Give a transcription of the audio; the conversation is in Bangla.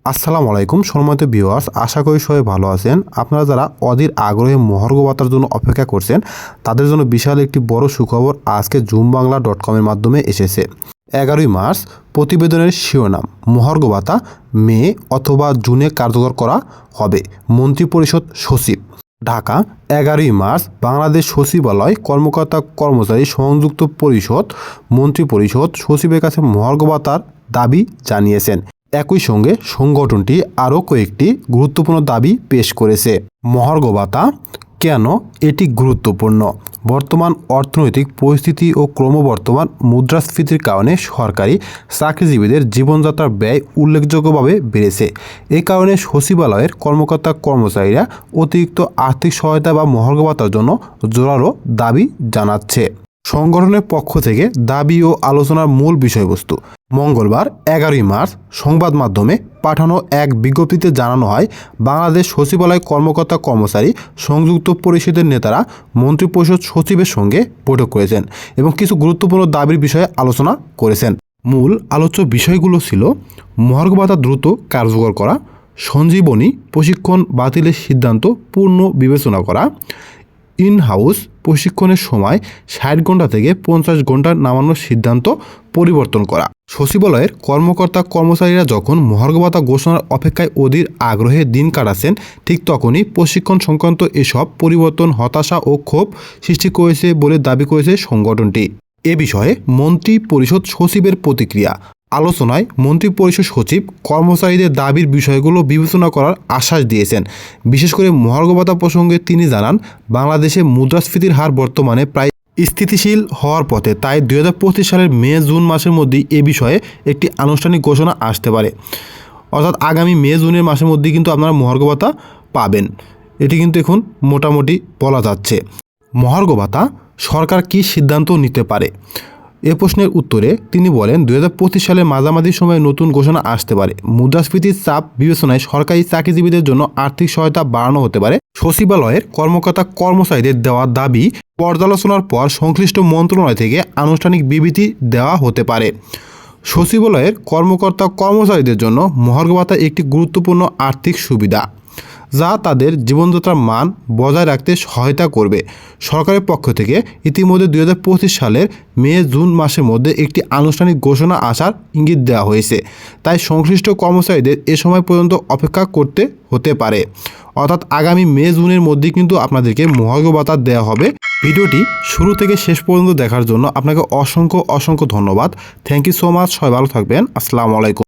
আসসালামু আলাইকুম সম্মানিত ভিউয়ার্স, আশা করি সবাই ভালো আছেন। আপনারা যারা অধীর আগ্রহে মহার্ঘ ভাতার জন্য অপেক্ষা করছেন তাদের জন্য বিশাল একটি বড় সুখবর আজকে zoombangla.com-এর মাধ্যমে এসেছে। 11ই মার্চ প্রতিবেদনের শিরোনাম, মহার্ঘ ভাতা মে অথবা জুনে কার্যকর করা হবে। মন্ত্রিপরিষদ সচিব, ঢাকা। 11ই মার্চ বাংলাদেশ সচিবালয় কর্মকর্তা কর্মচারী সংযুক্ত পরিষদ মন্ত্রিপরিষদ সচিবের কাছে মহার্ঘ ভাতার দাবি জানিয়েছেন। একই সঙ্গে সংগঠনটি আরও কয়েকটি গুরুত্বপূর্ণ দাবি পেশ করেছে। মহার্ঘ ভাতা কেন এটি গুরুত্বপূর্ণ? বর্তমান অর্থনৈতিক পরিস্থিতি ও ক্রমবর্ধমান মুদ্রাস্ফীতির কারণে সরকারি চাকরিজীবীদের জীবনযাত্রার ব্যয় উল্লেখযোগ্যভাবে বেড়েছে। এই কারণে সচিবালয়ের কর্মকর্তা কর্মচারীরা অতিরিক্ত আর্থিক সহায়তা বা মহার্ঘ ভাতার জন্য জোরালো দাবি জানাচ্ছে। সংগঠনের পক্ষ থেকে দাবি ও আলোচনার মূল বিষয়বস্তু। মঙ্গলবার 11ই মার্চ সংবাদ মাধ্যমে পাঠানো এক বিজ্ঞপ্তিতে জানানো হয়, বাংলাদেশ সচিবালয় কর্মকর্তা কর্মচারী সংযুক্ত পরিষদের নেতারা মন্ত্রিপরিষদ সচিবের সঙ্গে বৈঠক করেছেন এবং কিছু গুরুত্বপূর্ণ দাবির বিষয়ে আলোচনা করেছেন। মূল আলোচ্য বিষয়গুলো ছিল মহার্ঘ ভাতা দ্রুত কার্যকর করা, সঞ্জীবনী প্রশিক্ষণ বাতিলের সিদ্ধান্ত পূর্ণ বিবেচনা করা, ইন হাউস প্রশিক্ষণের সময় 60 ঘন্টা থেকে 50 ঘন্টা নামানোর সিদ্ধান্ত পরিবর্তন করা। সচিবালয়ের কর্মকর্তা কর্মচারীরা যখন মহার্ঘ ভাতা ঘোষণার অপেক্ষায় অধীর আগ্রহে দিন কাটাচ্ছেন, ঠিক তখনই প্রশিক্ষণ সংক্রান্ত এসব পরিবর্তন হতাশা ও ক্ষোভ সৃষ্টি করেছে বলে দাবি করেছে সংগঠনটি। এ বিষয়ে মন্ত্রী পরিষদ সচিবের প্রতিক্রিয়া। আলোচনায় মন্ত্রিপরিষদ সচিব কর্মচারীদের দাবির বিষয়গুলো বিবেচনা করার আশ্বাস দিয়েছেন। বিশেষ করে মহার্ঘ ভাতা প্রসঙ্গে তিনি জানান, বাংলাদেশে মুদ্রাস্ফীতির হার বর্তমানে প্রায় স্থিতিশীল হওয়ার পথে, তাই 2025 সালের মে জুন মাসের মধ্যেই এ বিষয়ে একটি আনুষ্ঠানিক ঘোষণা আসতে পারে। অর্থাৎ আগামী মে জুনের মাসের মধ্যেই কিন্তু আপনারা মহার্ঘ ভাতা পাবেন, এটি কিন্তু এখন মোটামুটি বলা যাচ্ছে। মহার্ঘ ভাতা সরকার কী সিদ্ধান্ত নিতে পারে? এ প্রশ্নের উত্তরে তিনি বলেন, 2025 সালের মাঝামাঝি সময়ে নতুন ঘোষণা আসতে পারে। মুদ্রাস্ফীতির চাপ বিবেচনায় সরকারি চাকরিজীবীদের জন্য আর্থিক সহায়তা বাড়ানো হতে পারে। সচিবালয়ের কর্মকর্তা কর্মচারীদের দেওয়া দাবি পর্যালোচনার পর সংশ্লিষ্ট মন্ত্রণালয় থেকে আনুষ্ঠানিক বিবৃতি দেওয়া হতে পারে। সচিবালয়ের কর্মকর্তা কর্মচারীদের জন্য মহার্ঘ ভাতা একটি গুরুত্বপূর্ণ আর্থিক সুবিধা, যা তাদের জীবনযাত্রার মান বজায় রাখতে সহায়তা করবে। সরকারের পক্ষ থেকে ইতিমধ্যে 2025 সালের মে জুন মাসের মধ্যে একটি আনুষ্ঠানিক ঘোষণা আসার ইঙ্গিত দেওয়া হয়েছে, তাই সংশ্লিষ্ট কর্মচারীদের এ সময় পর্যন্ত অপেক্ষা করতে হতে পারে। অর্থাৎ আগামী মে জুনের মধ্যেই কিন্তু আপনাদেরকে মহার্ঘ ভাতা দেওয়া হবে। ভিডিওটি শুরু থেকে শেষ পর্যন্ত দেখার জন্য আপনাকে অসংখ্য ধন্যবাদ। Thank you so much. সবাই ভালো থাকবেন। আসসালামু আলাইকুম।